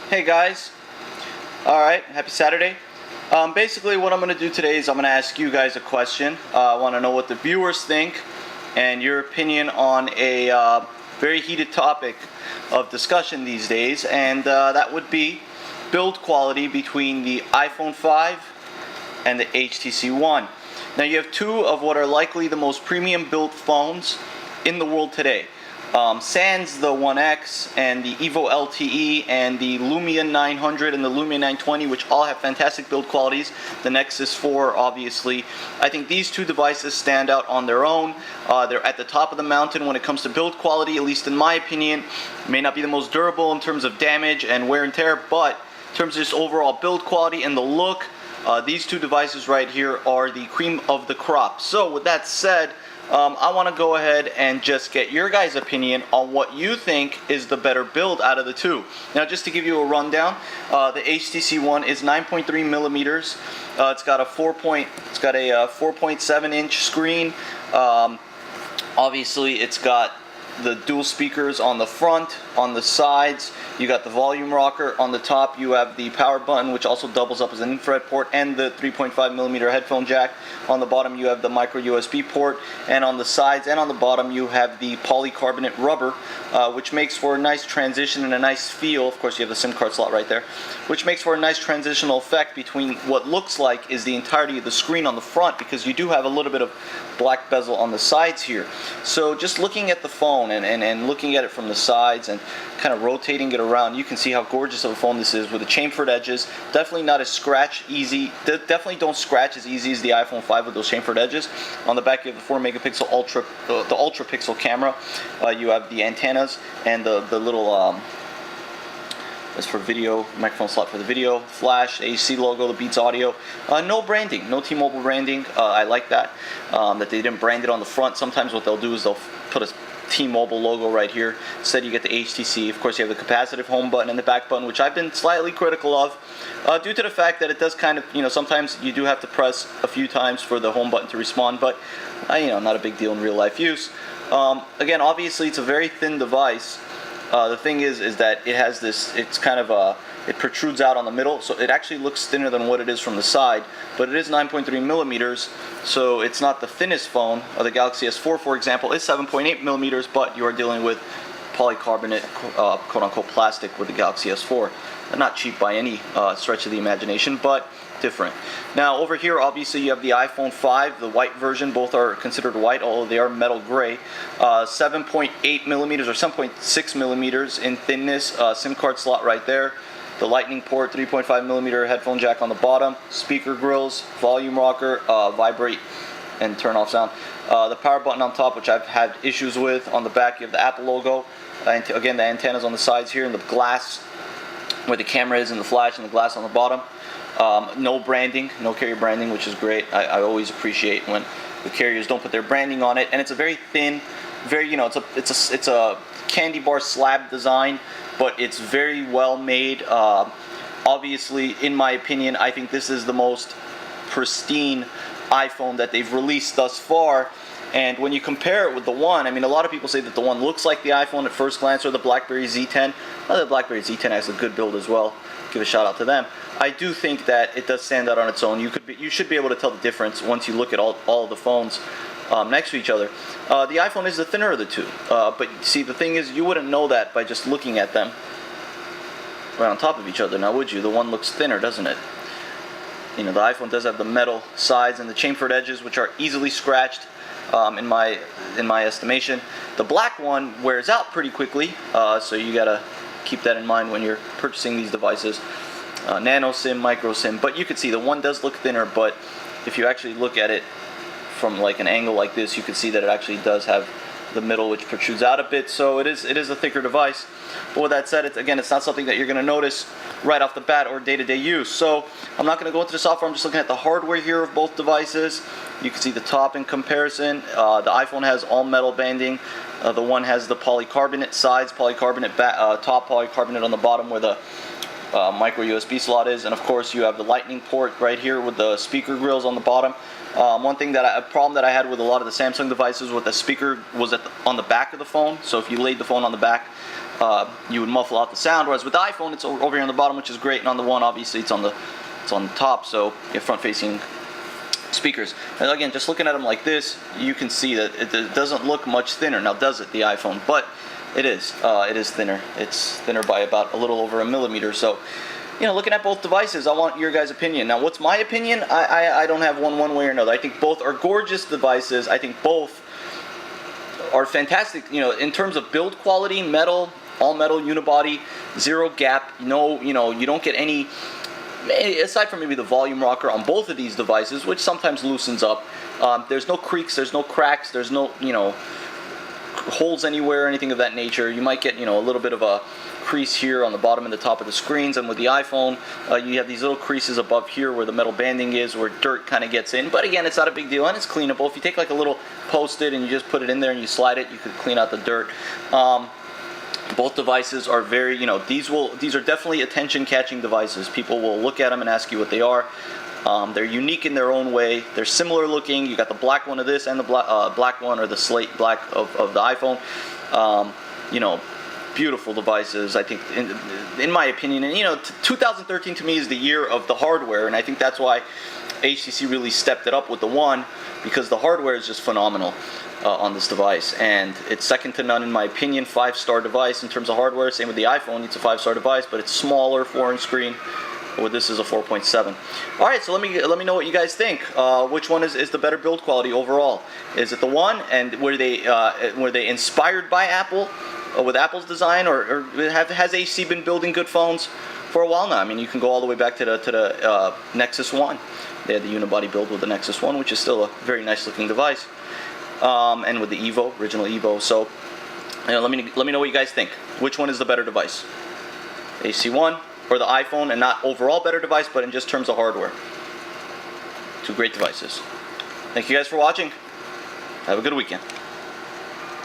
Hey guys, alright, happy Saturday. Basically what I'm going to do today is I'm going to ask you guys a question. I want to know what the viewers think and your opinion on a very heated topic of discussion these days, and that would be build quality between the iPhone 5 and the HTC One. Now you have two of what are likely the most premium built phones in the world today. Sans the One X and the Evo LTE and the Lumia 900 and the Lumia 920, which all have fantastic build qualities. The Nexus 4, obviously. I think these two devices stand out on their own. They're at the top of the mountain when it comes to build quality, at least in my opinion. May not be the most durable in terms of damage and wear and tear, but in terms of just overall build quality and the look, these two devices right here are the cream of the crop. So with that said, I want to go ahead and just get your guys' opinion on what you think is the better build out of the two. Now, just to give you a rundown, the HTC One is 9.3 millimeters. It's got a 4.7 inch screen. Obviously, it's got the dual speakers on the front, on the sides. You got the volume rocker on the top. You have the power button, which also doubles up as an infrared port, and the 3.5 millimeter headphone jack. On the bottom, you have the micro USB port, and on the sides and on the bottom, you have the polycarbonate rubber, which makes for a nice transition and a nice feel. Of course, you have the SIM card slot right there, which makes for a nice transitional effect between what looks like is the entirety of the screen on the front, because you do have a little bit of black bezel on the sides here. So just looking at the phone and looking at it from the sides and kind of rotating it around, you can see how gorgeous of a phone this is with the chamfered edges. Definitely not as scratch easy. Definitely don't scratch as easy as the iPhone 5 with those chamfered edges. On the back, you have the 4 megapixel the ultra pixel camera. You have the antennas and the little that's for video, microphone slot for the video, flash, AC logo, the Beats audio. No branding, no T-Mobile branding. I like that they didn't brand it on the front. Sometimes what they'll do is they'll put a T-Mobile logo right here. Instead, you get the HTC. Of course, you have the capacitive home button and the back button, which I've been slightly critical of, due to the fact that it does kind of, sometimes you do have to press a few times for the home button to respond, but, not a big deal in real life use. Again, obviously, it's a very thin device. The thing is that it has this, it's kind of it protrudes out on the middle, so it actually looks thinner than what it is from the side, but it is 9.3 millimeters, so it's not the thinnest phone. The Galaxy S4, for example, is 7.8 millimeters, but you are dealing with polycarbonate, quote-unquote, plastic with the Galaxy S4. They're not cheap by any stretch of the imagination, but different. Now, over here, obviously, you have the iPhone 5, the white version. Both are considered white, although they are metal gray. 7.8 millimeters or 7.6 millimeters in thinness. SIM card slot right there. The lightning port, 3.5 millimeter headphone jack on the bottom. Speaker grills, volume rocker, vibrate and turn off sound. The power button on top, which I've had issues with. On the back, you have the Apple logo. And again, the antennas on the sides here, and the glass where the camera is, and the flash, and the glass on the bottom. No branding, no carrier branding, which is great. I always appreciate when the carriers don't put their branding on it. And it's a very thin, very, it's a candy bar slab design, but it's very well made. Obviously, in my opinion, I think this is the most pristine iPhone that they've released thus far. And when you compare it with the One, I mean, a lot of people say that the One looks like the iPhone at first glance, or the BlackBerry Z10. The BlackBerry Z10 has a good build as well. Give a shout out to them. I do think that it does stand out on its own. You should be able to tell the difference once you look at all of the phones next to each other. The iPhone is the thinner of the two. But see, the thing is, you wouldn't know that by just looking at them right on top of each other, now would you? The One looks thinner, doesn't it? The iPhone does have the metal sides and the chamfered edges, which are easily scratched. In my estimation, the black one wears out pretty quickly, so you gotta keep that in mind when you're purchasing these devices. Nano SIM, micro SIM, but you can see the One does look thinner, but if you actually look at it from like an angle like this, you can see that it actually does have the middle, which protrudes out a bit, so it is a thicker device. But with that said, it's not something that you're going to notice right off the bat or day-to-day use. So I'm not going to go into the software. I'm just looking at the hardware here of both devices. You can see the top in comparison. The iPhone has all metal banding. The One has the polycarbonate sides, polycarbonate top, polycarbonate on the bottom where the micro USB slot is, and of course you have the lightning port right here with the speaker grills on the bottom. One thing a problem that I had with a lot of the Samsung devices with the speaker was on the back of the phone. So if you laid the phone on the back, you would muffle out the sound. Whereas with the iPhone, it's over here on the bottom, which is great, and on the One, obviously, it's on the top, so you have front-facing speakers. And again, just looking at them like this, you can see that it doesn't look much thinner. Now, does it, the iPhone? But it is thinner. It's thinner by about a little over a millimeter. So, you know, looking at both devices, I want your guys' opinion. Now, what's my opinion? I don't have one way or another. I think both are gorgeous devices. I think both are fantastic. You know, in terms of build quality, metal, all metal, unibody, zero gap. No, you know, you don't get any, aside from maybe the volume rocker on both of these devices, which sometimes loosens up. There's no creaks, there's no cracks, there's no, you know, holes anywhere, anything of that nature. You might get, you know, a little bit of a crease here on the bottom and the top of the screens, and with the iPhone, you have these little creases above here where the metal banding is, where dirt kind of gets in. But again, it's not a big deal, and it's cleanable. If you take like a little Post-it and you just put it in there and you slide it, you could clean out the dirt. Both devices are very, you know, these are definitely attention-catching devices. People will look at them and ask you what they are. They're unique in their own way. They're similar looking. You got the black one of this and the black one, or the slate black of the iPhone. You know, beautiful devices, I think, in my opinion. And, you know, 2013 to me is the year of the hardware, and I think that's why HTC really stepped it up with the One, because the hardware is just phenomenal on this device, and it's second to none in my opinion. 5-star device in terms of hardware. Same with the iPhone, it's a 5-star device, but it's smaller, 4-inch screen. Well, this is a 4.7. All right, so let me know what you guys think. Which one is the better build quality overall? Is it the One, and were they inspired by Apple, with Apple's design, or has HTC been building good phones for a while now? I mean, you can go all the way back to the Nexus One. They had the unibody build with the Nexus One, which is still a very nice looking device, and with the Evo, original Evo. So, you know, let me know what you guys think. Which one is the better device? HTC One or the iPhone, and not overall better device, but in just terms of hardware. Two great devices. Thank you guys for watching. Have a good weekend.